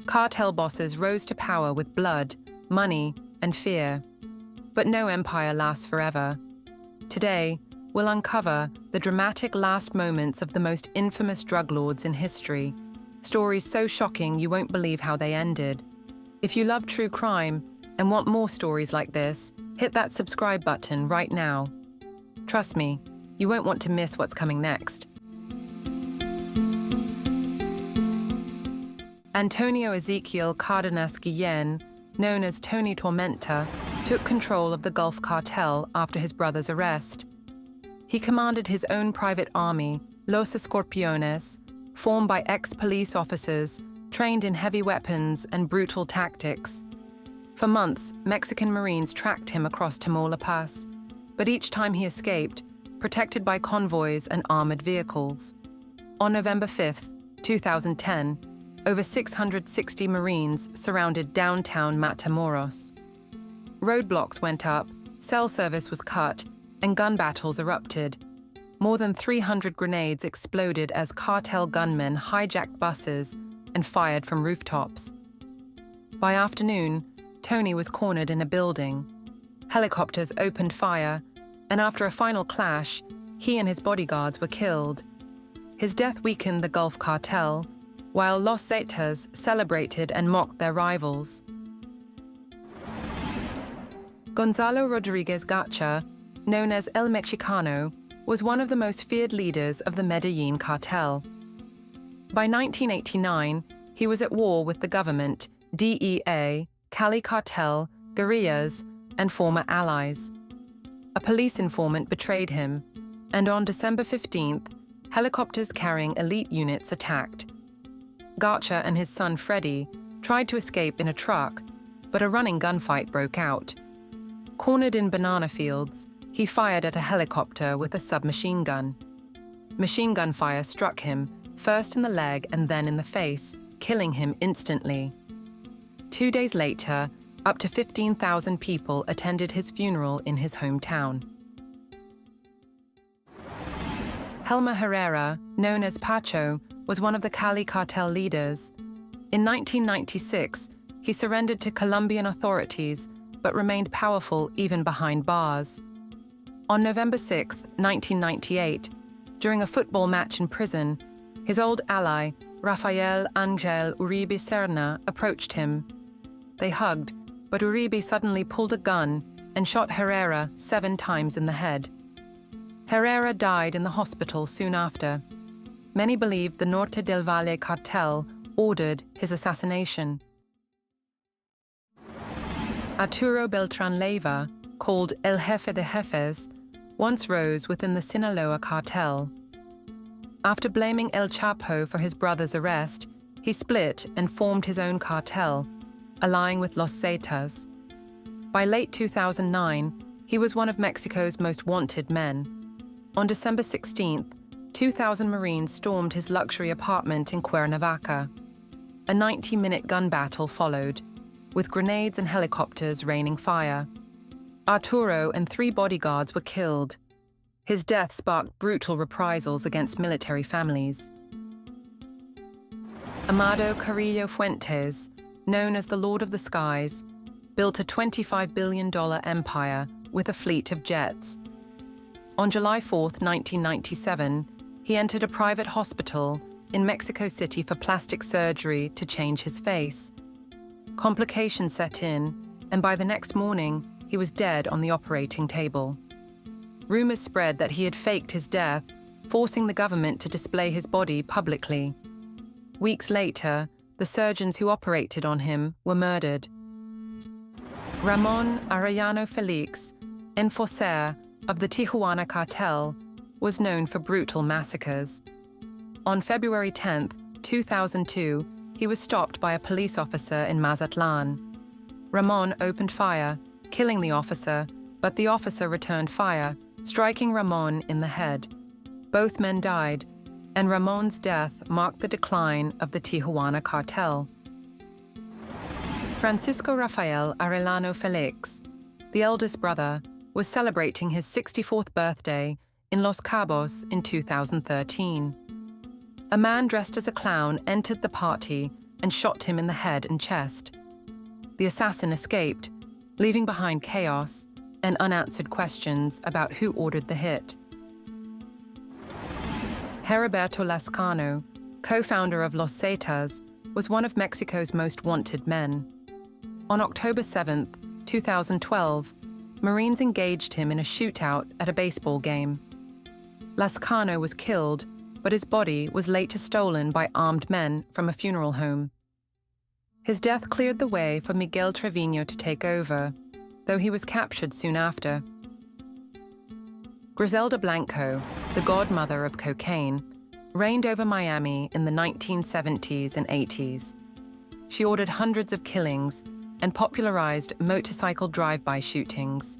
Cartel bosses rose to power with blood, money, and fear. But no empire lasts forever. Today, we'll uncover the dramatic last moments of the most infamous drug lords in history. Stories so shocking you won't believe how they ended. If you love true crime and want more stories like this, hit that subscribe button right now. Trust me, you won't want to miss what's coming next. Antonio Ezequiel Cardenas Guillen, known as Tony Tormenta, took control of the Gulf Cartel after his brother's arrest. He commanded his own private army, Los Escorpiones, formed by ex-police officers trained in heavy weapons and brutal tactics. For months, Mexican Marines tracked him across Tamaulipas, but each time he escaped, protected by convoys and armored vehicles. On November 5, 2010, over 660 Marines surrounded downtown Matamoros. Roadblocks went up, cell service was cut, and gun battles erupted. More than 300 grenades exploded as cartel gunmen hijacked buses and fired from rooftops. By afternoon, Tony was cornered in a building. Helicopters opened fire, and after a final clash, he and his bodyguards were killed. His death weakened the Gulf Cartel, while Los Zetas celebrated and mocked their rivals. Gonzalo Rodríguez Gacha, known as El Mexicano, was one of the most feared leaders of the Medellin cartel. By 1989, he was at war with the government, DEA, Cali cartel, guerrillas, and former allies. A police informant betrayed him, and on December 15th, helicopters carrying elite units attacked. Gacha and his son Freddy tried to escape in a truck, but a running gunfight broke out. Cornered in banana fields, he fired at a helicopter with a submachine gun. Machine gun fire struck him, first in the leg and then in the face, killing him instantly. 2 days later, up to 15,000 people attended his funeral in his hometown. Helmer Herrera, known as Pacho, was one of the Cali cartel leaders. In 1996, he surrendered to Colombian authorities, but remained powerful even behind bars. On November 6, 1998, during a football match in prison, his old ally, Rafael Angel Uribe Serna, approached him. They hugged, but Uribe suddenly pulled a gun and shot Herrera 7 times in the head. Herrera died in the hospital soon after. Many believed the Norte del Valle cartel ordered his assassination. Arturo Beltrán Leyva, called El Jefe de Jefes, once rose within the Sinaloa cartel. After blaming El Chapo for his brother's arrest, he split and formed his own cartel, allying with Los Zetas. By late 2009, he was one of Mexico's most wanted men. On December 16th, 2,000 Marines stormed his luxury apartment in Cuernavaca. A 90-minute gun battle followed, with grenades and helicopters raining fire. Arturo and 3 bodyguards were killed. His death sparked brutal reprisals against military families. Amado Carrillo Fuentes, known as the Lord of the Skies, built a $25 billion empire with a fleet of jets. On July 4, 1997, he entered a private hospital in Mexico City for plastic surgery to change his face. Complications set in, and by the next morning, he was dead on the operating table. Rumors spread that he had faked his death, forcing the government to display his body publicly. Weeks later, the surgeons who operated on him were murdered. Ramón Arellano Félix, enforcer of the Tijuana cartel, was known for brutal massacres. On February 10, 2002, he was stopped by a police officer in Mazatlan. Ramón opened fire, killing the officer, but the officer returned fire, striking Ramón in the head. Both men died, and Ramón's death marked the decline of the Tijuana cartel. Francisco Rafael Arellano Félix, the eldest brother, was celebrating his 64th birthday in Los Cabos in 2013. A man dressed as a clown entered the party and shot him in the head and chest. The assassin escaped, leaving behind chaos and unanswered questions about who ordered the hit. Heriberto Lazcano, co-founder of Los Zetas, was one of Mexico's most wanted men. On October 7, 2012, Marines engaged him in a shootout at a baseball game. Lazcano was killed, but his body was later stolen by armed men from a funeral home. His death cleared the way for Miguel Trevino to take over, though he was captured soon after. Griselda Blanco, the godmother of cocaine, reigned over Miami in the 1970s and 80s. She ordered hundreds of killings and popularized motorcycle drive-by shootings.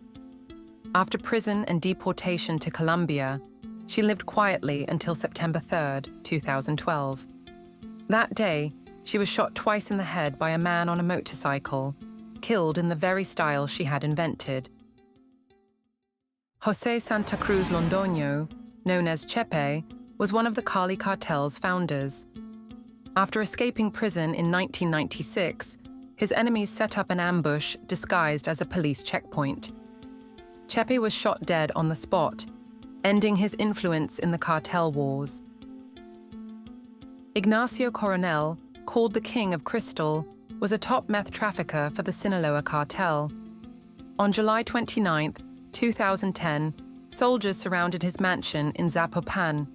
After prison and deportation to Colombia, she lived quietly until September 3, 2012. That day, she was shot twice in the head by a man on a motorcycle, killed in the very style she had invented. José Santacruz Londoño, known as Chepe, was one of the Cali cartel's founders. After escaping prison in 1996, his enemies set up an ambush disguised as a police checkpoint. Chepe was shot dead on the spot, ending his influence in the cartel wars. Ignacio Coronel, called the King of Crystal, was a top meth trafficker for the Sinaloa cartel. On July 29, 2010, soldiers surrounded his mansion in Zapopan.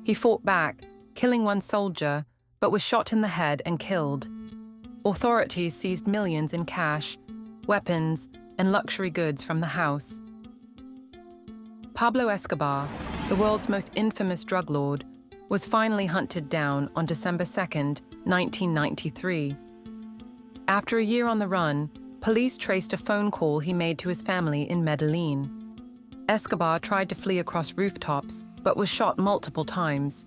He fought back, killing one soldier, but was shot in the head and killed. Authorities seized millions in cash, weapons, and luxury goods from the house. Pablo Escobar, the world's most infamous drug lord, was finally hunted down on December 2, 1993. After a year on the run, police traced a phone call he made to his family in Medellin. Escobar tried to flee across rooftops, but was shot multiple times.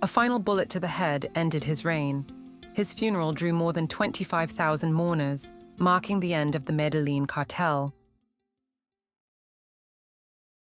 A final bullet to the head ended his reign. His funeral drew more than 25,000 mourners, marking the end of the Medellin cartel.